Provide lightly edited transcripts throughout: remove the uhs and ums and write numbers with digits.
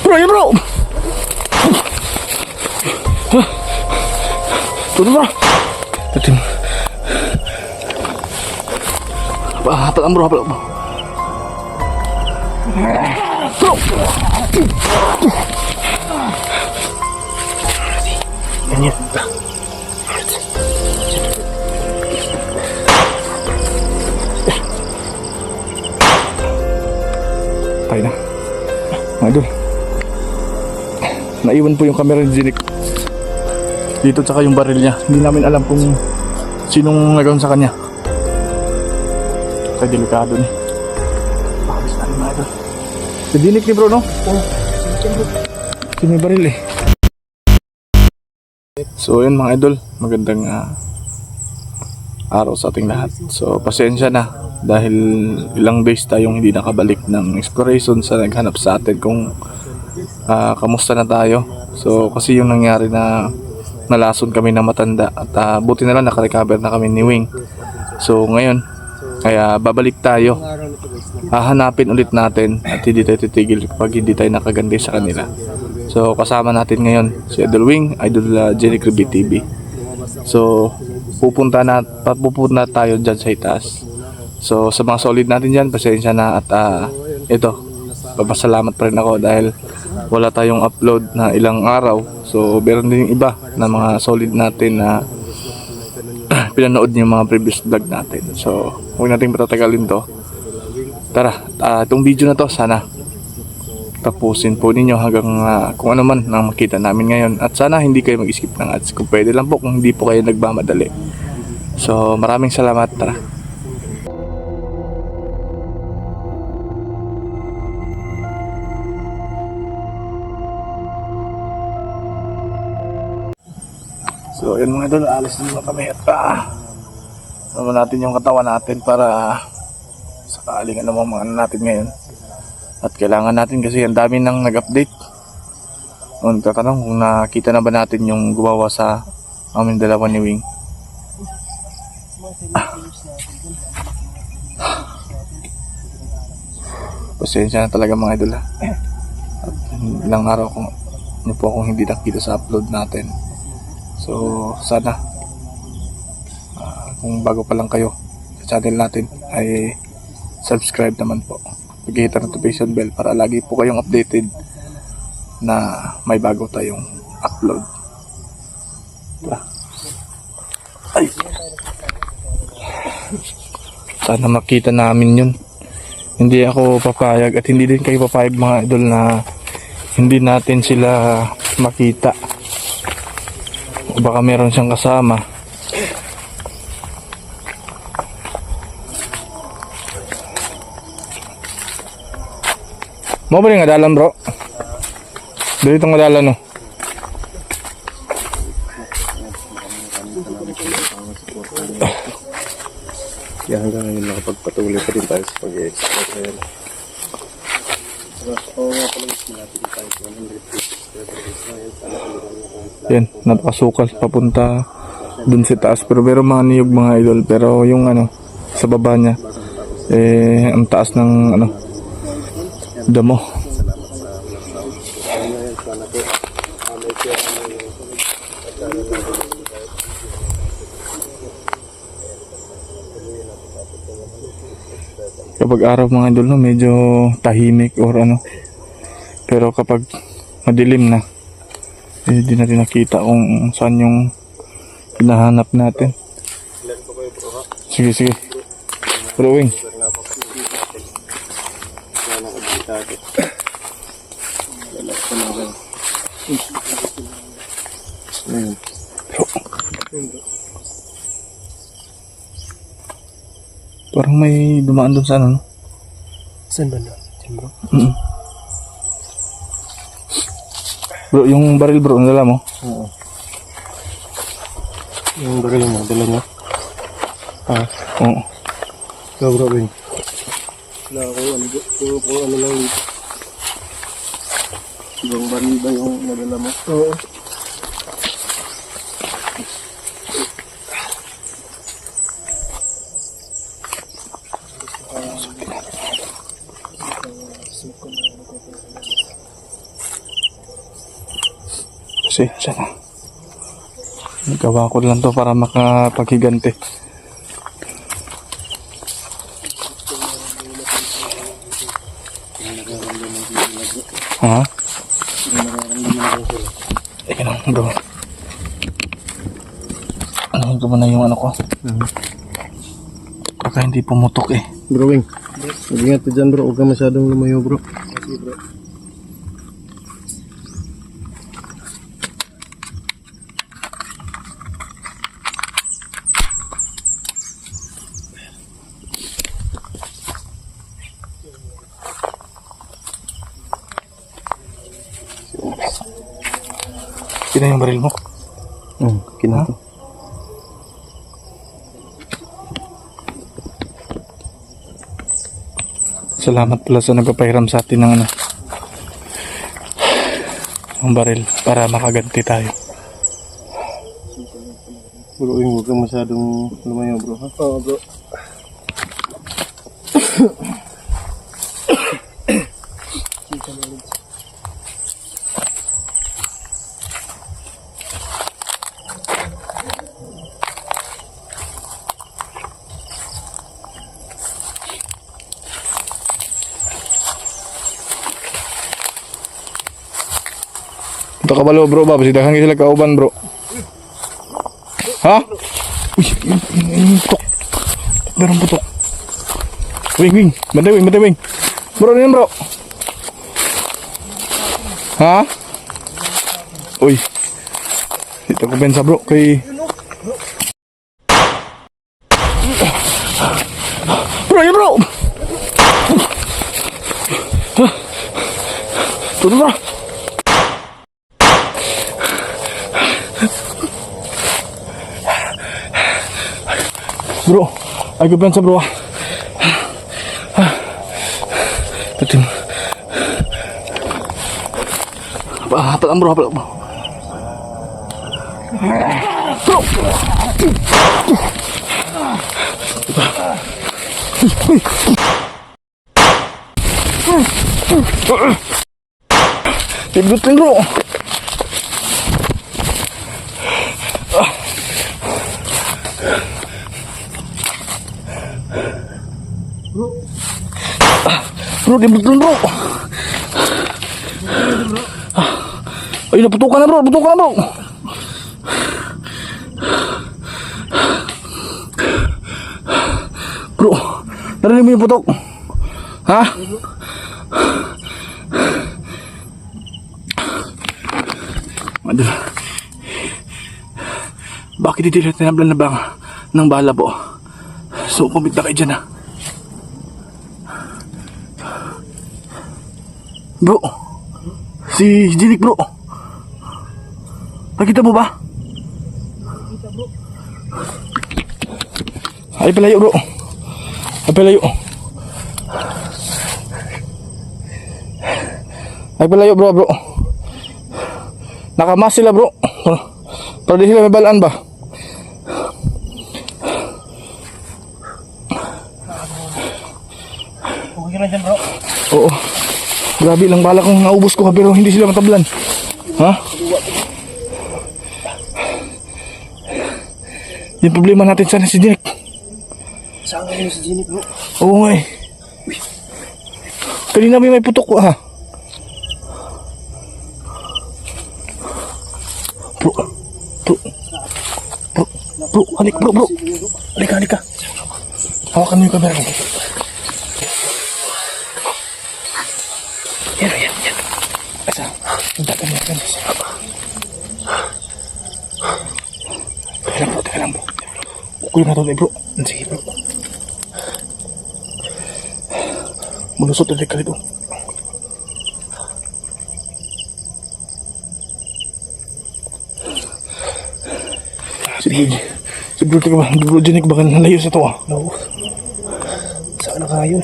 Bro, ya bro. Turun bro. Tadi. Hafal bro, hafal bro. Bro. Ini. Tayo na. Aduh. Naiwan po yung camera ni Zinik dito, tsaka yung baril niya. Hindi namin alam kung sinong nagawan sa kanya. Kaya delikado ni. Pakabis na rin mga idol. Si Zinik ni bro, no? Oo. Sino yung baril eh. So yun mga idol, magandang araw sa ating lahat. So pasensya na dahil ilang days tayong hindi nakabalik ng exploration sa naghanap sa atin kung kamusta na tayo. So kasi yung nangyari na nalason kami na matanda at buti na lang nakarecover na kami ni Wing. So ngayon kaya babalik tayo, hahanapin ulit natin at hindi tayo titigil kapag hindi tayo nakagandi sa kanila. So kasama natin ngayon si Idol Wing, Idol Jenny Criby TV. So pupunta tayo dyan sa itaas. So sa mga solid natin dyan, pasensya na at ito, papasalamat pa rin ako dahil wala tayong upload na ilang araw. So meron din yung iba na mga solid natin na pinanood niyo yung mga previous vlog natin. So huwag nating patatagalin to. Tara, itong video na to sana tapusin po ninyo hanggang kung ano man ang makita namin ngayon. At sana hindi kayo mag-skip ng ads. Kung pwede lang po, kung hindi po kayo nagmamadali. So maraming salamat. Tara. So yun mga idol, alis na kami at naman natin yung katawan natin para sakaling ano mga natin ngayon. At kailangan natin kasi ang dami nang nag-update. Nagtatanong kung nakita na ba natin yung gumawa sa aming dalawa ni Wing. Pasensya na talaga mga idol. At ilang araw kung ano po akong hindi nakita sa upload natin. So sana kung bago pa lang kayo sa channel natin ay subscribe naman po. Pag-hit ang notification bell para lagi po kayong updated na may bago tayong upload. Ay. Sana makita namin yun. Hindi ako papayag at hindi din kayo papayag mga idol na hindi natin sila makita. O baka meron siyang kasama. Mau ba nga dalan bro? Dito nga dalan no. Kaya hanggang ngayon nakapagpatuloy pa din tayo sa pag-explore. Yan, napakasukal papunta dun sa taas. Pero meron mga niyog mga idol. Pero yung ano, sa baba niya, ang taas ng ano, damo. Kapag araw mga idol no, medyo tahimik or ano. Pero kapag madilim na, hindi natin nakita kung saan yung hinahanap natin. Sige, sige. Bro Wing. Parang may dumaan doon sa ano, no? Saan ba na? Bro? Bro, yung baril bro, nala mo? Oo. Yung baril mo, dala niya? Oo. Ikaw bro, Wing. Wala ako, ano lang. Ibang baril ba yung nadala mo? Oo. Pasensya na. Nagawa ko lang to para makapaghiganti. Ha? Teka lang bro. Ano ko muna yung ano ko? Baka hindi pumutok eh. Bro Wing, mag-ingat ka dyan bro, huwag ka masyadong lumayo bro. Sige bro. Sino yung baril mo? Kinato. Salamat pala sa nagpapahiram sa atin ng ano, ng baril para makaganti tayo. Bro Wing, huwag ka masyadong lumayo bro ha? Oo bro. Ito kabalo bro ba? Pasidakang sila kauban bro. Ha? Uy, putok. Meron putok. Wing. Bantay wing. Bro, ano yan bro? Ha? Uy. Dito ko bensa bro kay... Bro, yan bro! Tuto bro! Bro, ay sa bro. Patim. Hapalan bro. Bro. Tibutin bro. Bro, di betul bro. Ay, naputukan na bro. Bro, narinig mo yung putok? Ha? Madul. Bakit hindi nila tinablan na bang ng bala po? So, kumit na kayo dyan ha. Bro, si Jinik bro. Nakita mo ba? Nakita bro. Ay palayo bro. Ay palayo bro. Nakamas sila bro. Pero di sila may balaan ba? Okay na dyan bro. Oo. Grabe lang bala kong naubos ko pero hindi sila matablan. Ha? Yung problema natin sana si Jinik. Saan ngayon si Jenny bro? Oo nga eh. Kanina may putok ko ha. Bro, halik bro. Halika. Hawakan mo yung camera mo. Yan. Asa? Punta ka niya kan. Teka lang bro. Ukuy na to bro. Sige bro. Malusot ulit ka dito. Bro, Jinik baka nalayo sa to ah. No. Saan na kayo?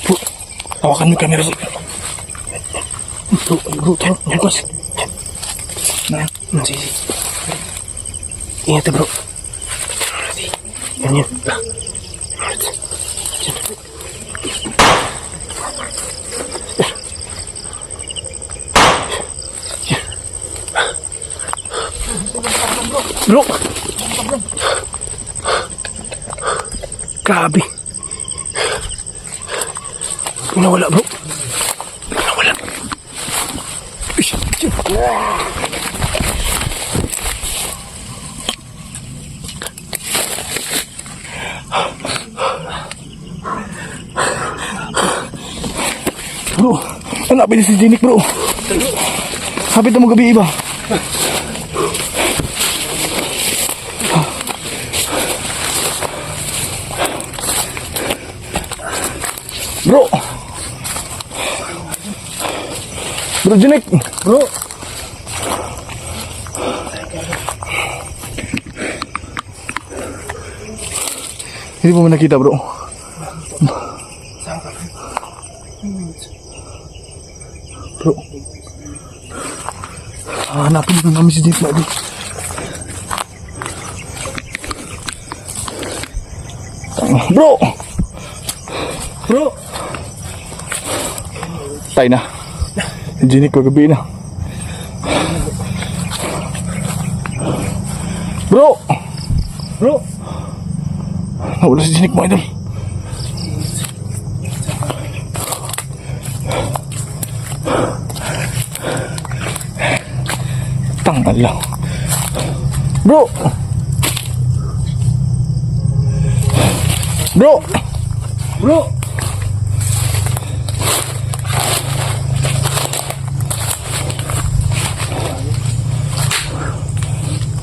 Bro. Hawakan mo yung camera bro. Bro, bukas. Sige. Ingat bro. Yan. Bro! Grabe. Nawala bro. Nawala. Ish. Bro, hanapin si Jinik bro. Hapit na mo gabi iba. Bro. Bro Jinik. Bro. Hindi mo nakita bro. Bro. Hanapin ko namin si Jinik lagi. Bro. Bro. Tay na. Si Jinik kagabi na. Bro. Bro. Nawala si Jinik mga idol. Tangal lang. Bro. Bro. Bro.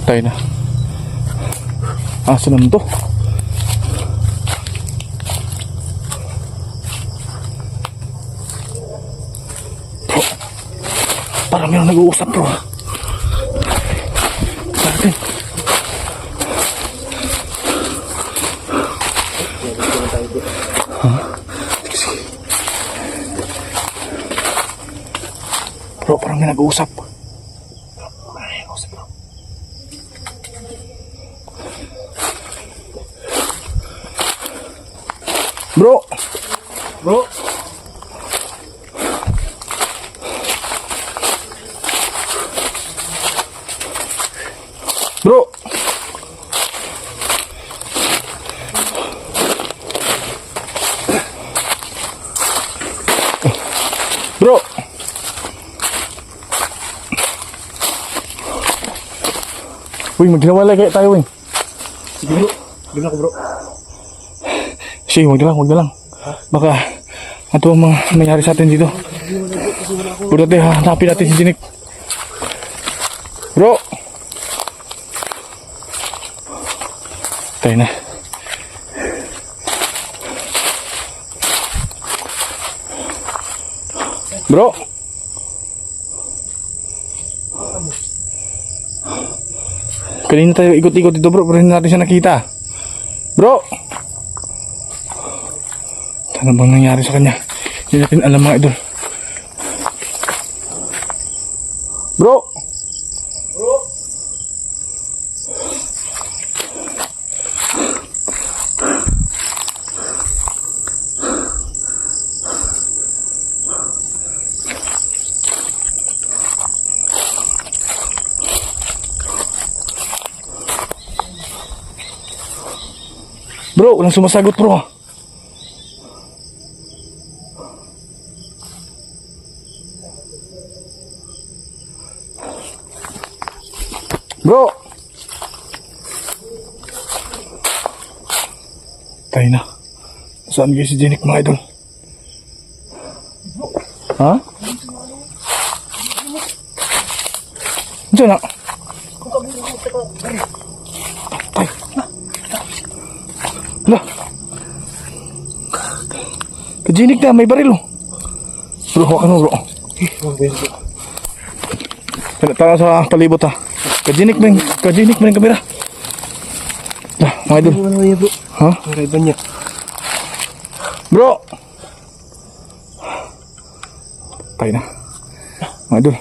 Tayo na. Asa naman to? Bro. Parang meron nag-uusap bro. Natin. Bro, parang may nag-uusap. Bro. Bro. Bro. Bro. Uy, magdinawala kayo tayo, Wing. Sige bro. Doon ako bro. Sige, wag na lang. Baka ito ang mga nangyari sa atin dito. Puro natin, hanapin natin si Jinik. Bro! Tayo na. Bro! Kanina tayo ikot-ikot dito bro, pero hindi natin siya nakita. Bro! Ano bang nangyari sa kanya? Hindi natin alam mga idol. Bro! Bro. Bro, walang sumasagot bro. Bro! Tayo na. Saan kayo si Jinik mga idol? Ha? Diyan na. Tay. Lah. Kajinik na, may baril oh. Bro, hawakan mo bro. Tayo sa palibot ha. Kajinik mo yung kamera. Lah, mga idol. Ano yan bro? Ha? Ang kaiba niya. Bro! Tayo na. Mga idol.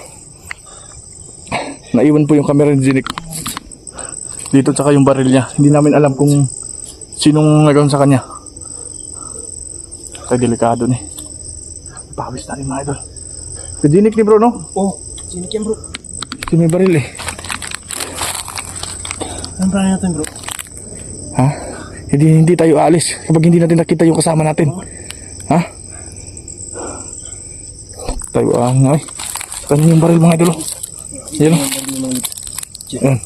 Naiwan po yung camera ni Jinik. Dito tsaka yung baril niya. Hindi namin alam kung sinong nagawin sa kanya. Tayo delikado ni. Pawis na rin mga idol. Jinik ni bro no? Oh, Jinik yan bro. Ito may baril eh. Anong plano natin bro? Ha? Hindi tayo aalis kapag hindi natin nakita yung kasama natin. Ha? Tayo ay. Kanya yung baril mga idol. Yan. Yan.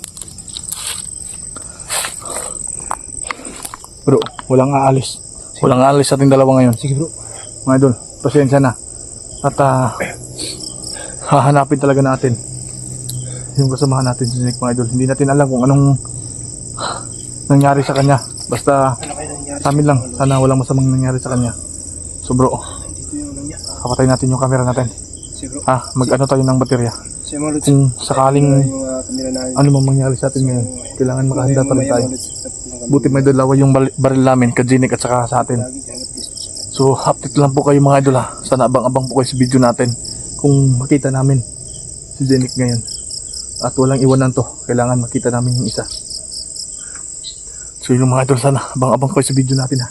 Bro, walang aalis. Walang aalis sa ating dalawa ngayon. Sige bro. Mga idol, pasensya na. At hahanapin talaga natin yung kasamahan natin si Nick, mga idol. Hindi natin alam kung anong nangyari sa kanya. Basta sa amin lang, sana walang masamang nangyari sa kanya. So bro, kapatay natin yung camera natin. Sige bro. Mag-ano tayo ng baterya. Sige mga lods. Kung sakaling Yung kamera namin. ano mang mangyari sa atin ngayon, kailangan makahanda talaga tayo. Buti may dalawa yung baril namin, kajinik at saka sa atin. So update lang po kayo mga idol ha. Sana abang-abang po kayo sa video natin kung makita namin si Jenik ngayon. At walang iwanan to, kailangan makita namin yung isa. So yun mga idol, sana abang-abang kayo sa video natin ha.